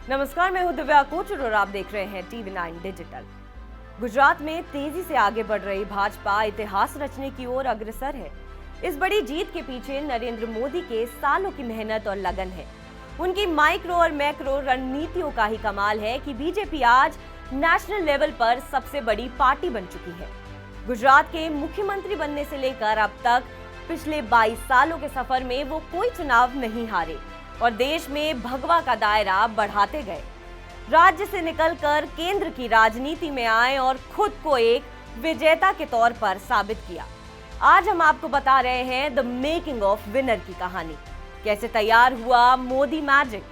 नमस्कार, मैं हूं दिव्या कोचर और आप देख रहे हैं TV9 डिजिटल। गुजरात में तेजी से आगे बढ़ रही भाजपा इतिहास रचने की ओर अग्रसर है। इस बड़ी जीत के पीछे नरेंद्र मोदी के सालों की मेहनत और लगन है। उनकी माइक्रो और मैक्रो रणनीतियों का ही कमाल है कि बीजेपी आज नेशनल लेवल पर सबसे बड़ी पार्टी बन चुकी है। गुजरात के मुख्यमंत्री बनने से लेकर अब तक पिछले 22 सालों के सफर में वो कोई चुनाव नहीं हारे और देश में भगवा का दायरा बढ़ाते गए। राज्य से निकलकर केंद्र की राजनीति में आए और खुद को एक विजेता के तौर पर साबित किया। आज हम आपको बता रहे हैं द मेकिंग ऑफ विनर की कहानी। कैसे तैयार हुआ मोदी मैजिक,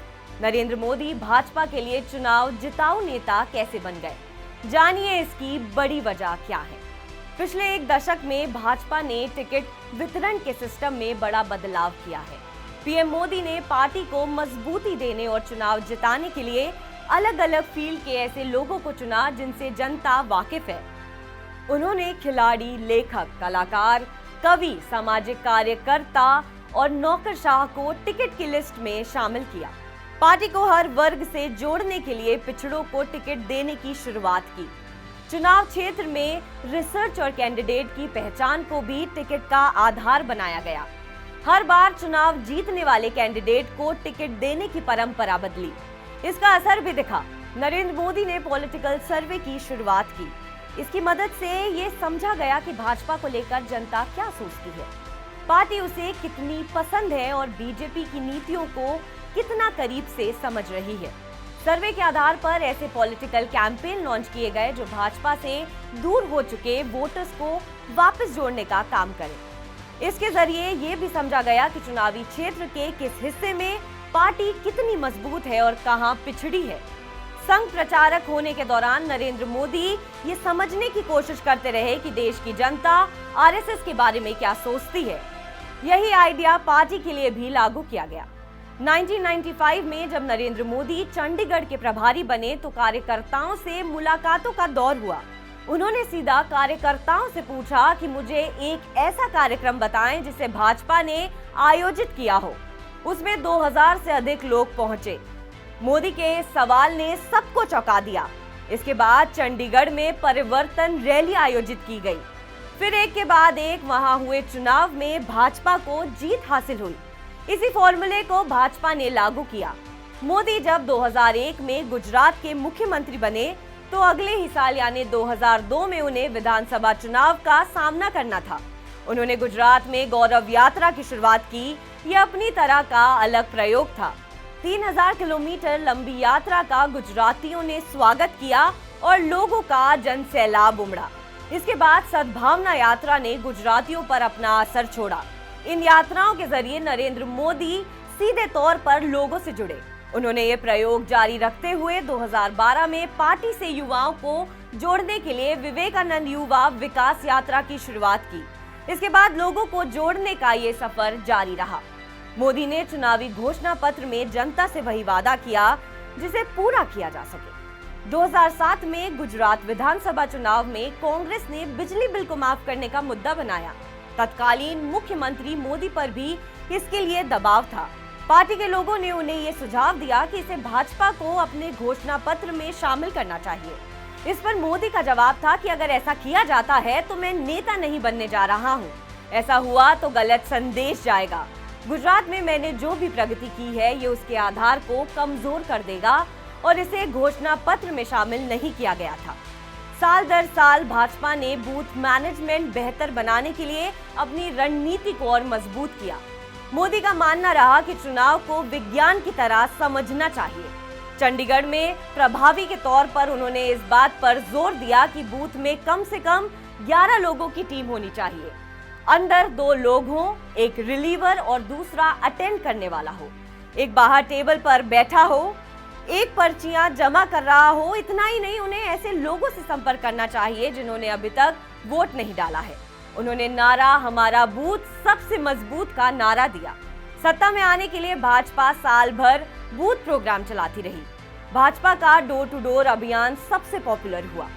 नरेंद्र मोदी भाजपा के लिए चुनाव जिताऊ नेता कैसे बन गए, जानिए इसकी बड़ी वजह क्या है। पिछले एक दशक में भाजपा ने टिकट वितरण के सिस्टम में बड़ा बदलाव किया है। पीएम मोदी ने पार्टी को मजबूती देने और चुनाव जिताने के लिए अलग अलग फील्ड के ऐसे लोगों को चुना जिनसे जनता वाकिफ है। उन्होंने खिलाड़ी, लेखक, कलाकार, कवि, सामाजिक कार्यकर्ता और नौकरशाह को टिकट की लिस्ट में शामिल किया। पार्टी को हर वर्ग से जोड़ने के लिए पिछड़ों को टिकट देने की शुरुआत की। चुनाव क्षेत्र में रिसर्च और कैंडिडेट की पहचान को भी टिकट का आधार बनाया गया। हर बार चुनाव जीतने वाले कैंडिडेट को टिकट देने की परंपरा बदली। इसका असर भी दिखा। नरेंद्र मोदी ने पॉलिटिकल सर्वे की शुरुआत की। इसकी मदद से ये समझा गया कि भाजपा को लेकर जनता क्या सोचती है, पार्टी उसे कितनी पसंद है और बीजेपी की नीतियों को कितना करीब से समझ रही है। सर्वे के आधार पर ऐसे पॉलिटिकल कैंपेन लॉन्च किए गए जो भाजपा से दूर हो चुके वोटर्स को वापस जोड़ने का काम करें। इसके जरिए ये भी समझा गया कि चुनावी क्षेत्र के किस हिस्से में पार्टी कितनी मजबूत है और कहां पिछड़ी है। संघ प्रचारक होने के दौरान नरेंद्र मोदी ये समझने की कोशिश करते रहे कि देश की जनता आरएसएस के बारे में क्या सोचती है। यही आइडिया पार्टी के लिए भी लागू किया गया। 1995 में जब नरेंद्र मोदी चंडीगढ़ के प्रभारी बने तो कार्यकर्ताओं से मुलाकातों का दौर हुआ। उन्होंने सीधा कार्यकर्ताओं से पूछा कि मुझे एक ऐसा कार्यक्रम बताएं जिसे भाजपा ने आयोजित किया हो। उसमें 2000 से अधिक लोग पहुंचे। मोदी के इस सवाल ने सबको चौंका दिया। इसके बाद चंडीगढ़ में परिवर्तन रैली आयोजित की गई। फिर एक के बाद एक वहां हुए चुनाव में भाजपा को जीत हासिल हुई। इसी फॉर्मूले को भाजपा ने लागू किया। मोदी जब 2001 में गुजरात के मुख्यमंत्री बने तो अगले ही साल यानी 2002 में उन्हें विधानसभा चुनाव का सामना करना था। उन्होंने गुजरात में गौरव यात्रा की शुरुआत की। यह अपनी तरह का अलग प्रयोग था। 3000 किलोमीटर लंबी यात्रा का गुजरातियों ने स्वागत किया और लोगों का जन सैलाब उमड़ा। इसके बाद सद्भावना यात्रा ने गुजरातियों पर अपना असर छोड़ा। इन यात्राओं के जरिए नरेंद्र मोदी सीधे तौर पर लोगों से जुड़े। उन्होंने ये प्रयोग जारी रखते हुए 2012 में पार्टी से युवाओं को जोड़ने के लिए विवेकानंद युवा विकास यात्रा की शुरुआत की। इसके बाद लोगों को जोड़ने का ये सफर जारी रहा। मोदी ने चुनावी घोषणा पत्र में जनता से वही वादा किया जिसे पूरा किया जा सके। 2007 में गुजरात विधानसभा चुनाव में कांग्रेस ने बिजली बिल को माफ करने का मुद्दा बनाया। तत्कालीन मुख्यमंत्री मोदी पर भी इसके लिए दबाव था। पार्टी के लोगों ने उन्हें ये सुझाव दिया कि इसे भाजपा को अपने घोषणा पत्र में शामिल करना चाहिए। इस पर मोदी का जवाब था कि अगर ऐसा किया जाता है तो मैं नेता नहीं बनने जा रहा हूँ। ऐसा हुआ तो गलत संदेश जाएगा। गुजरात में मैंने जो भी प्रगति की है ये उसके आधार को कमजोर कर देगा और इसे घोषणा पत्र में शामिल नहीं किया गया था। साल दर साल भाजपा ने बूथ मैनेजमेंट बेहतर बनाने के लिए अपनी रणनीति को और मजबूत किया। मोदी का मानना रहा कि चुनाव को विज्ञान की तरह समझना चाहिए। चंडीगढ़ में प्रभावी के तौर पर उन्होंने इस बात पर जोर दिया कि बूथ में कम से कम 11 लोगों की टीम होनी चाहिए। अंदर 2 लोग हों, एक रिलीवर और दूसरा अटेंड करने वाला हो, एक बाहर टेबल पर बैठा हो, एक पर्चियां जमा कर रहा हो। इतना ही नहीं, उन्हें ऐसे लोगों से संपर्क करना चाहिए जिन्होंने अभी तक वोट नहीं डाला है। उन्होंने नारा हमारा बूथ सबसे मजबूत का नारा दिया। सत्ता में आने के लिए भाजपा साल भर बूथ प्रोग्राम चलाती रही। भाजपा का डोर टू डोर अभियान सबसे पॉपुलर हुआ।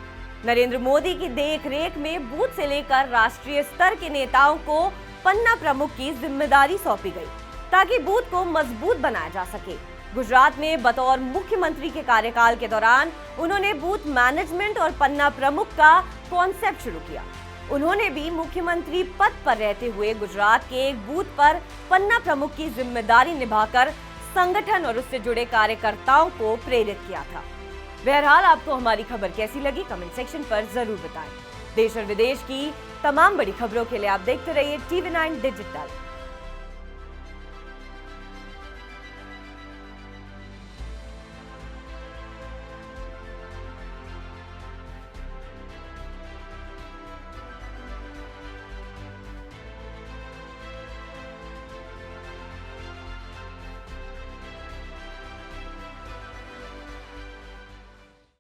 नरेंद्र मोदी की देखरेख में बूथ से लेकर राष्ट्रीय स्तर के नेताओं को पन्ना प्रमुख की जिम्मेदारी सौंपी गई ताकि बूथ को मजबूत बनाया जा सके। गुजरात में बतौर मुख्यमंत्री के कार्यकाल के दौरान उन्होंने बूथ मैनेजमेंट और पन्ना प्रमुख का कॉन्सेप्ट शुरू किया। उन्होंने भी मुख्यमंत्री पद पर रहते हुए गुजरात के एक बूथ पर पन्ना प्रमुख की जिम्मेदारी निभाकर संगठन और उससे जुड़े कार्यकर्ताओं को प्रेरित किया था। बहरहाल आपको हमारी खबर कैसी लगी कमेंट सेक्शन पर जरूर बताएं। देश और विदेश की तमाम बड़ी खबरों के लिए आप देखते रहिए TV9 डिजिटल।